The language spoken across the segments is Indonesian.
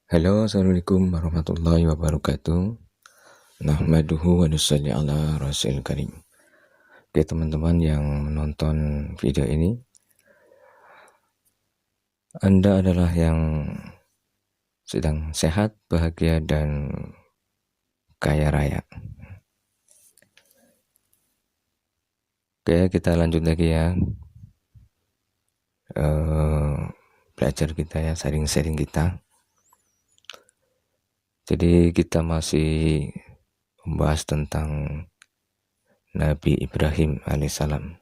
Halo, assalamualaikum warahmatullahi wabarakatuh. Nahmaduhu wa nusalli ala rasul karim. Oke, teman-teman yang menonton video ini, Anda adalah yang sedang sehat, bahagia, dan kaya raya. Oke, kita lanjut lagi ya. Belajar kita ya, sharing-sharing kita. Jadi kita masih membahas tentang Nabi Ibrahim alaihissalam.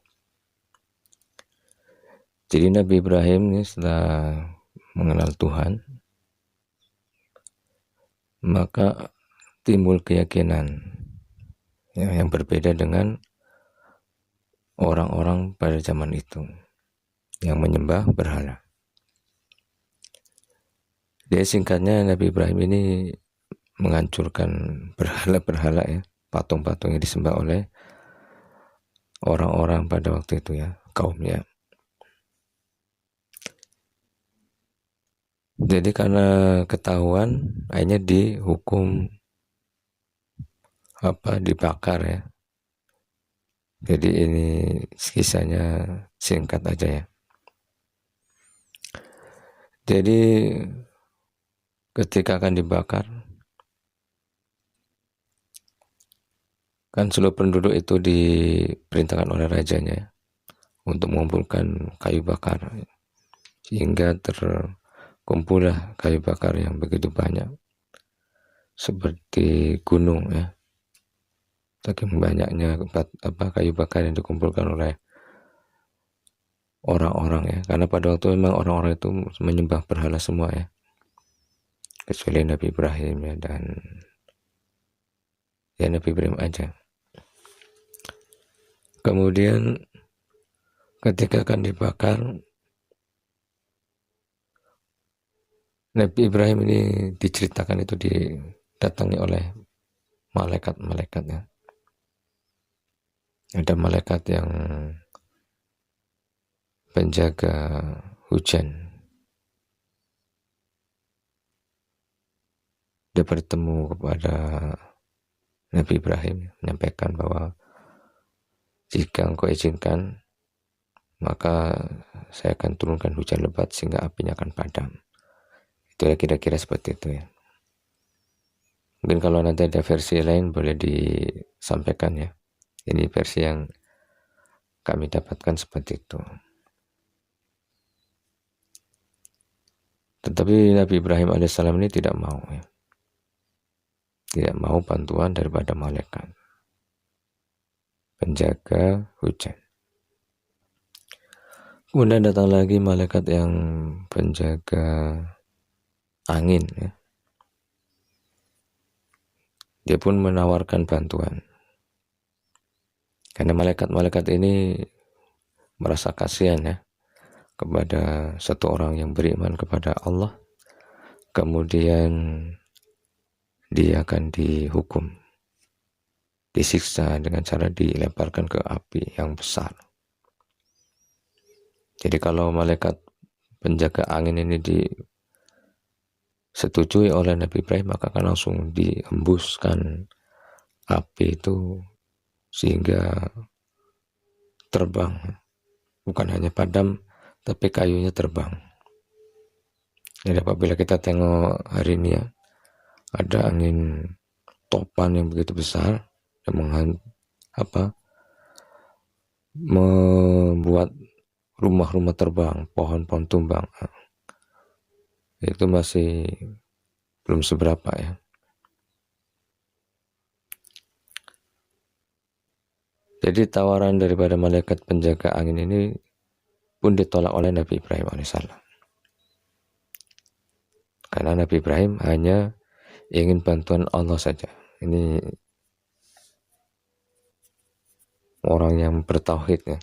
Jadi Nabi Ibrahim ini setelah mengenal Tuhan, maka timbul keyakinan yang berbeda dengan orang-orang pada zaman itu yang menyembah berhala. Jadi singkatnya Nabi Ibrahim ini menghancurkan berhala-berhala ya, patung-patung yang disembah oleh orang-orang pada waktu itu ya, kaumnya. Jadi karena ketahuan akhirnya dihukum dibakar ya. Jadi ini kisahnya singkat aja ya. Jadi ketika akan dibakar, kan seluruh penduduk itu diperintahkan oleh rajanya untuk mengumpulkan kayu bakar, sehingga terkumpullah kayu bakar yang begitu banyak seperti gunung ya. Saking banyaknya kayu bakar yang dikumpulkan oleh orang-orang ya, karena pada waktu memang orang-orang itu menyembah berhala semua ya, kecuali Nabi Ibrahim ya, dan ya Nabi Ibrahim aja. Kemudian ketika akan dibakar, Nabi Ibrahim ini diceritakan itu didatangi oleh malaikat-malaikatnya. Ada malaikat yang penjaga hujan. Dia bertemu kepada Nabi Ibrahim, menyampaikan bahwa jika engkau izinkan, maka saya akan turunkan hujan lebat sehingga apinya akan padam. Itu kira-kira seperti itu ya. Mungkin kalau nanti ada versi lain boleh disampaikan ya. Ini versi yang kami dapatkan seperti itu. Tetapi Nabi Ibrahim alaihissalam ini tidak mau ya. Tidak mau bantuan daripada malaikat penjaga hujan. Kemudian datang lagi malaikat yang penjaga angin ya. Dia pun menawarkan bantuan. Karena malaikat-malaikat ini merasa kasihan ya kepada satu orang yang beriman kepada Allah, kemudian dia akan dihukum, disiksa dengan cara dilemparkan ke api yang besar. Jadi kalau malaikat penjaga angin ini disetujui oleh Nabi Ibrahim, maka akan langsung dihembuskan api itu sehingga terbang. Bukan hanya padam, tapi kayunya terbang. Jadi apabila kita tengok hari ini ya, ada angin topan yang begitu besar yang membuat rumah-rumah terbang, pohon-pohon tumbang. Itu masih belum seberapa ya. Jadi tawaran daripada malaikat penjaga angin ini pun ditolak oleh Nabi Ibrahim alaihissalam. Karena Nabi Ibrahim hanya ingin bantuan Allah saja. Ini orang yang bertauhid ya.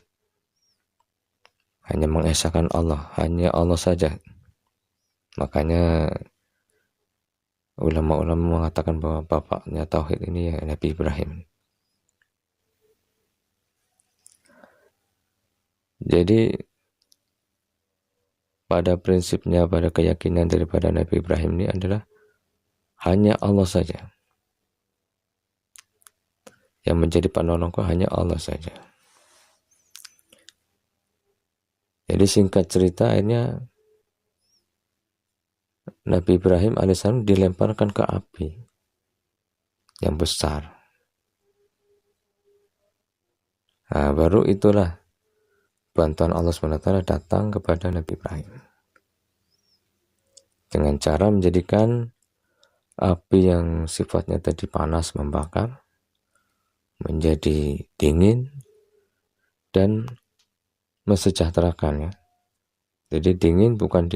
Hanya mengesahkan Allah, hanya Allah saja. Makanya ulama-ulama mengatakan bahwa bapaknya tauhid ini ya Nabi Ibrahim. Jadi pada prinsipnya, pada keyakinan daripada Nabi Ibrahim ini adalah hanya Allah saja. Yang menjadi penolongku hanya Allah saja. Jadi singkat cerita, akhirnya Nabi Ibrahim alaihissalam dilemparkan ke api yang besar. Nah, baru itulah bantuan Allah SWT datang kepada Nabi Ibrahim. Dengan cara menjadikan api yang sifatnya tadi panas membakar, menjadi dingin dan mensejahterakan, ya. Jadi dingin bukan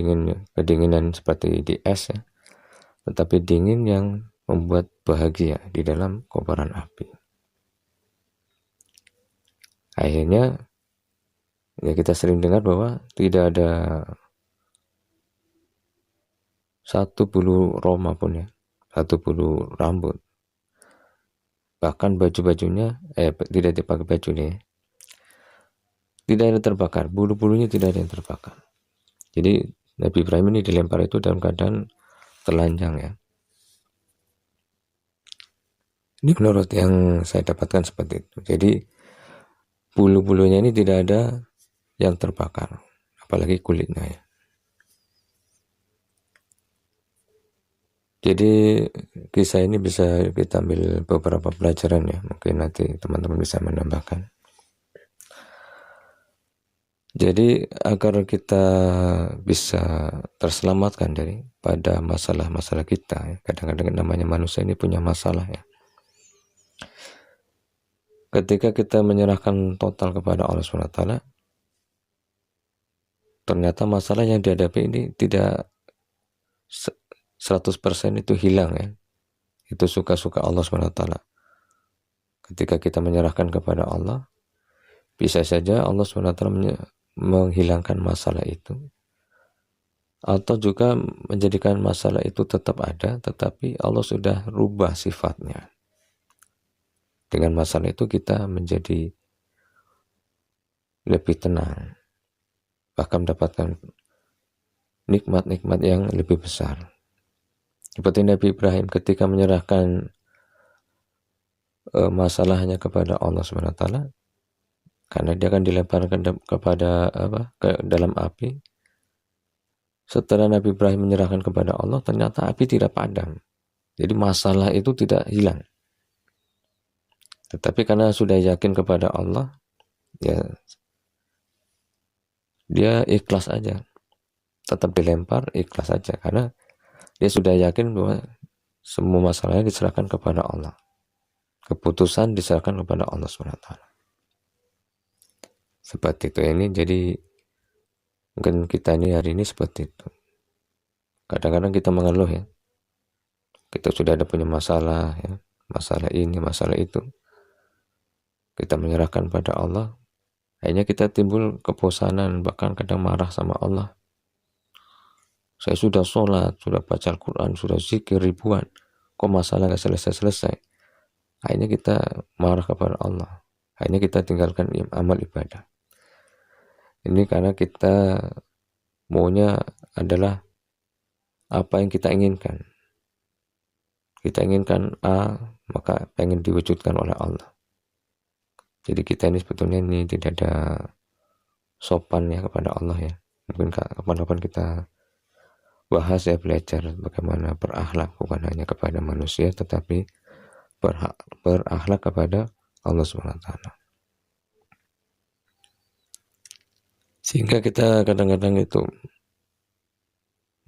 kedinginan seperti di es, ya, tetapi dingin yang membuat bahagia di dalam kobaran api. Akhirnya ya kita sering dengar bahwa tidak ada satu bulu roma pun, ya, satu bulu rambut, bahkan baju-bajunya tidak dipakai baju nih, tidak ada terbakar, bulu-bulunya tidak ada yang terbakar. Jadi Nabi Ibrahim ini dilempar itu dalam keadaan telanjang, ya. Ini menurut yang saya dapatkan seperti itu. Jadi bulu-bulunya ini tidak ada yang terbakar, apalagi kulitnya, ya. Jadi kisah ini bisa kita ambil beberapa pelajaran, ya. Mungkin nanti teman-teman bisa menambahkan. Jadi agar kita bisa terselamatkan daripada masalah-masalah kita, ya. Kadang-kadang namanya manusia ini punya masalah, ya. Ketika kita menyerahkan total kepada Allah SWT, ternyata masalah yang dihadapi ini tidak 100% itu hilang, ya. Itu suka-suka Allah SWT. Ketika kita menyerahkan kepada Allah, bisa saja Allah SWT menghilangkan masalah itu, atau juga menjadikan masalah itu tetap ada, tetapi Allah sudah rubah sifatnya. Dengan masalah itu kita menjadi lebih tenang, bahkan mendapatkan nikmat-nikmat yang lebih besar. Seperti Nabi Ibrahim ketika menyerahkan masalahnya kepada Allah SWT, karena dia akan dilemparkan ke dalam api. Setelah Nabi Ibrahim menyerahkan kepada Allah, ternyata api tidak padam. Jadi masalah itu tidak hilang. Tetapi karena sudah yakin kepada Allah, ya dia ikhlas aja, tetap dilempar, ikhlas aja, karena dia sudah yakin bahwa semua masalahnya diserahkan kepada Allah. Keputusan diserahkan kepada Allah SWT. Seperti itu ini. Jadi mungkin kita ini hari ini seperti itu. Kadang-kadang kita mengeluh, ya. Kita sudah ada punya masalah, ya. Masalah ini, masalah itu. Kita menyerahkan pada Allah. Akhirnya kita timbul kebosanan, bahkan kadang marah sama Allah. Saya sudah sholat, sudah baca Al-Quran, sudah zikir ribuan, kok masalah gak selesai-selesai. Akhirnya kita marah kepada Allah. Akhirnya kita tinggalkan amal ibadah. Ini karena kita maunya adalah apa yang kita inginkan. Kita inginkan A, maka pengen diwujudkan oleh Allah. Jadi kita ini sebetulnya ini tidak ada sopannya kepada Allah, ya. Mungkin kapan-kapan kita bahas, ya, belajar bagaimana berakhlak bukan hanya kepada manusia, tetapi berakhlak kepada Allah SWT. Sehingga kita kadang-kadang itu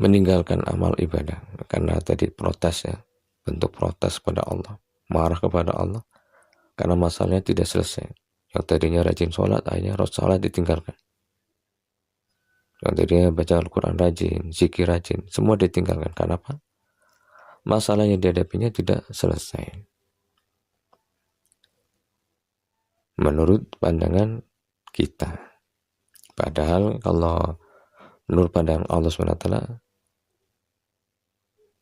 meninggalkan amal ibadah karena tadi protes, ya, bentuk protes pada Allah, marah kepada Allah karena masalahnya tidak selesai. Yang tadinya rajin sholat, akhirnya sholat ditinggalkan. Yang tadinya baca Al-Quran rajin, zikir rajin, semua ditinggalkan. Karena apa? Masalah yang dihadapinya tidak selesai. Menurut pandangan kita. Padahal kalau menurut pandangan Allah SWT,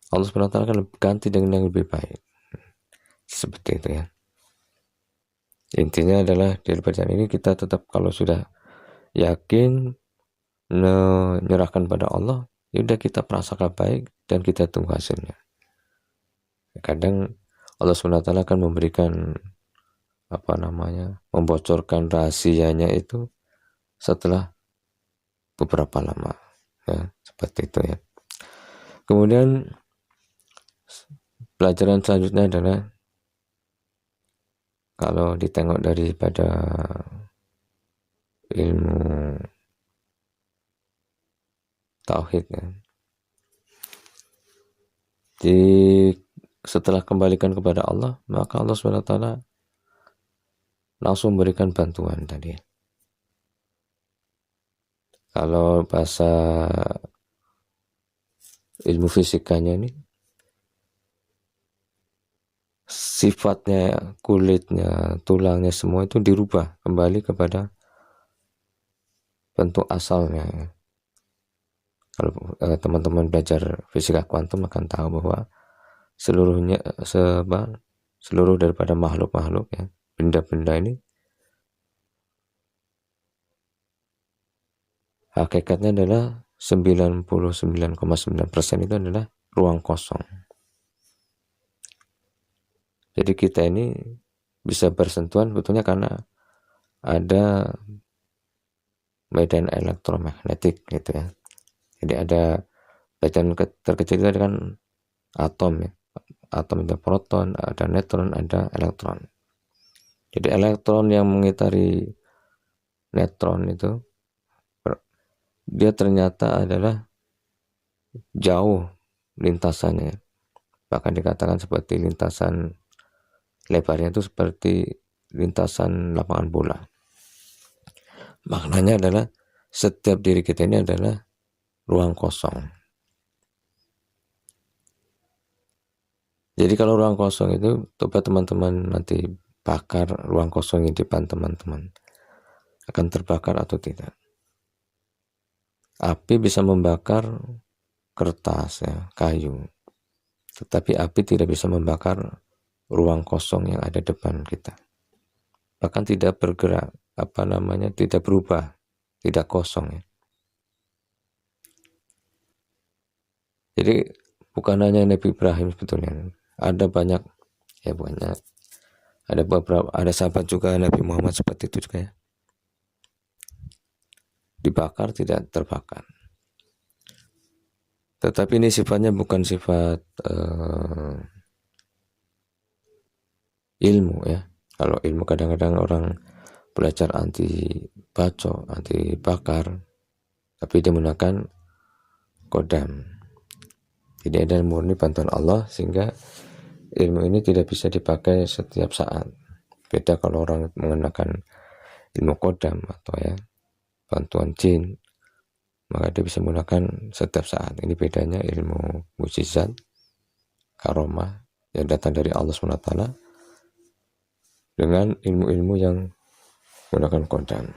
Allah SWT akan ganti dengan yang lebih baik. Seperti itu, ya. Intinya adalah dari perjalanan ini kita tetap kalau sudah yakin menyerahkan pada Allah, ya udah kita prasangka baik dan kita tunggu hasilnya. Kadang Allah SWT akan memberikan membocorkan rahasianya itu setelah beberapa lama, ya, seperti itu ya. Kemudian pelajaran selanjutnya adalah kalau ditengok daripada ilmu tauhid ya. Setelah kembalikan kepada Allah, maka Allah SWT langsung memberikan bantuan tadi. Kalau bahasa ilmu fisikanya ini, sifatnya, kulitnya, tulangnya semua itu dirubah kembali kepada bentuk asalnya. Kalau teman-teman belajar fisika kuantum akan tahu bahwa seluruh daripada makhluk-makhluk ya, benda-benda ini hakikatnya adalah 99,9% itu adalah ruang kosong. Jadi kita ini bisa bersentuhan sebetulnya karena ada medan elektromagnetik gitu ya. Jadi ada bagian terkecil itu kan atom ya. Atom itu proton, ada neutron, ada elektron. Jadi elektron yang mengitari neutron itu dia ternyata adalah jauh lintasannya. Bahkan dikatakan seperti lintasan lebarnya itu seperti lintasan lapangan bola. Maknanya adalah setiap diri kita ini adalah ruang kosong. Jadi kalau ruang kosong itu, coba teman-teman nanti bakar ruang kosong di depan teman-teman. Akan terbakar atau tidak? Api bisa membakar kertas, ya, kayu. Tetapi api tidak bisa membakar ruang kosong yang ada depan kita. Bahkan tidak bergerak, tidak berubah, tidak kosong ya. Jadi bukan hanya Nabi Ibrahim sebetulnya, ada banyak ya, ada sahabat juga Nabi Muhammad seperti itu juga ya. Dibakar tidak terbakar. Tetapi ini sifatnya bukan sifat ilmu ya. Kalau ilmu kadang-kadang orang belajar anti bacok, anti bakar, tapi dia menggunakan kodam. Jadi ada murni bantuan Allah sehingga ilmu ini tidak bisa dipakai setiap saat. Beda kalau orang menggunakan ilmu kodam atau ya bantuan jin, maka dia bisa menggunakan setiap saat. Ini bedanya ilmu mukjizat, karomah yang datang dari Allah SWT dengan ilmu-ilmu yang menggunakan kodam.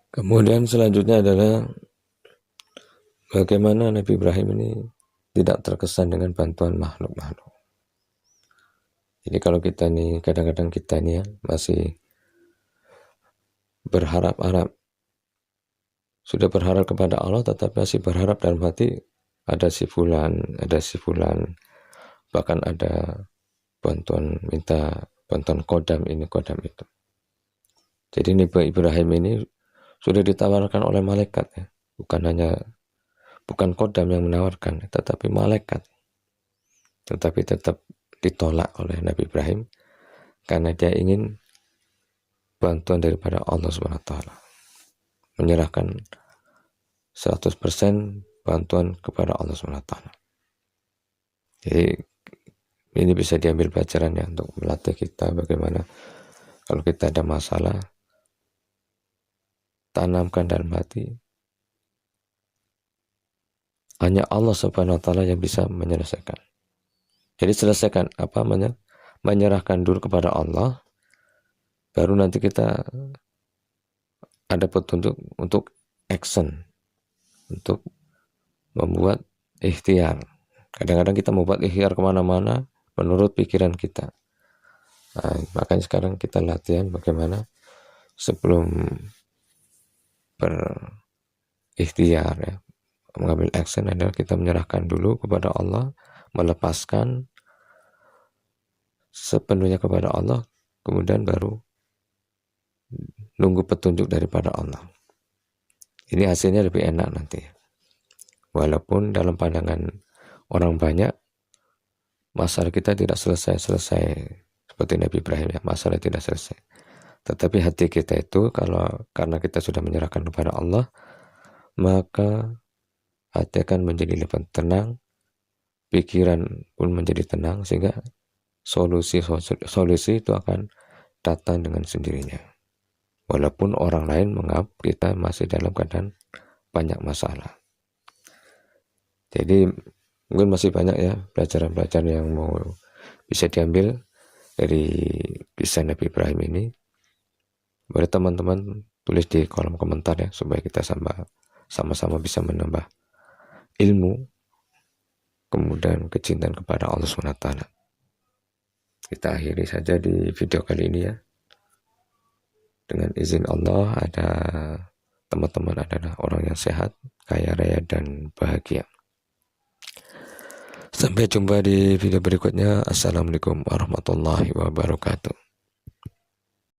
Kemudian selanjutnya adalah bagaimana Nabi Ibrahim ini tidak terkesan dengan bantuan makhluk-makhluk. Jadi kalau kita nih, kadang-kadang kita nih ya masih berharap-harap, sudah berharap kepada Allah tetapi masih berharap dalam hati ada si fulan, bahkan ada minta bantuan kodam ini, kodam itu. Jadi Nabi Ibrahim ini sudah ditawarkan oleh malaikat ya, bukan kodam yang menawarkan, tetapi malaikat. Tetapi tetap ditolak oleh Nabi Ibrahim karena dia ingin bantuan daripada Allah SWT, menyerahkan 100% bantuan kepada Allah SWT. Jadi ini bisa diambil pelajaran ya untuk melatih kita bagaimana kalau kita ada masalah, tanamkan dalam hati hanya Allah SWT yang bisa menyelesaikan. Jadi selesaikan menyerahkan dulu kepada Allah, baru nanti kita ada petunjuk untuk action, untuk membuat ikhtiar. Kadang-kadang kita membuat ikhtiar kemana-mana menurut pikiran kita. Nah, makanya sekarang kita latihan bagaimana sebelum berikhtiar ya, mengambil action adalah kita menyerahkan dulu kepada Allah, melepaskan sepenuhnya kepada Allah, kemudian baru nunggu petunjuk daripada Allah. Ini hasilnya lebih enak nanti. Walaupun dalam pandangan orang banyak, masalah kita tidak selesai seperti Nabi Ibrahim ya, masalah tidak selesai. Tetapi hati kita itu karena kita sudah menyerahkan kepada Allah, maka hati akan menjadi lebih tenang, pikiran pun menjadi tenang, sehingga solusi itu akan datang dengan sendirinya. Walaupun orang lain menganggap kita masih dalam keadaan banyak masalah. Jadi mungkin masih banyak ya pelajaran-pelajaran yang mau bisa diambil dari kisah Nabi Ibrahim ini. Boleh teman-teman tulis di kolom komentar ya, supaya kita sama-sama bisa menambah ilmu, kemudian kecintaan kepada Allah SWT. Kita akhiri saja di video kali ini ya. Dengan izin Allah, teman-teman adalah orang yang sehat, kaya raya, dan bahagia. Sampai jumpa di video berikutnya. Assalamualaikum warahmatullahi wabarakatuh.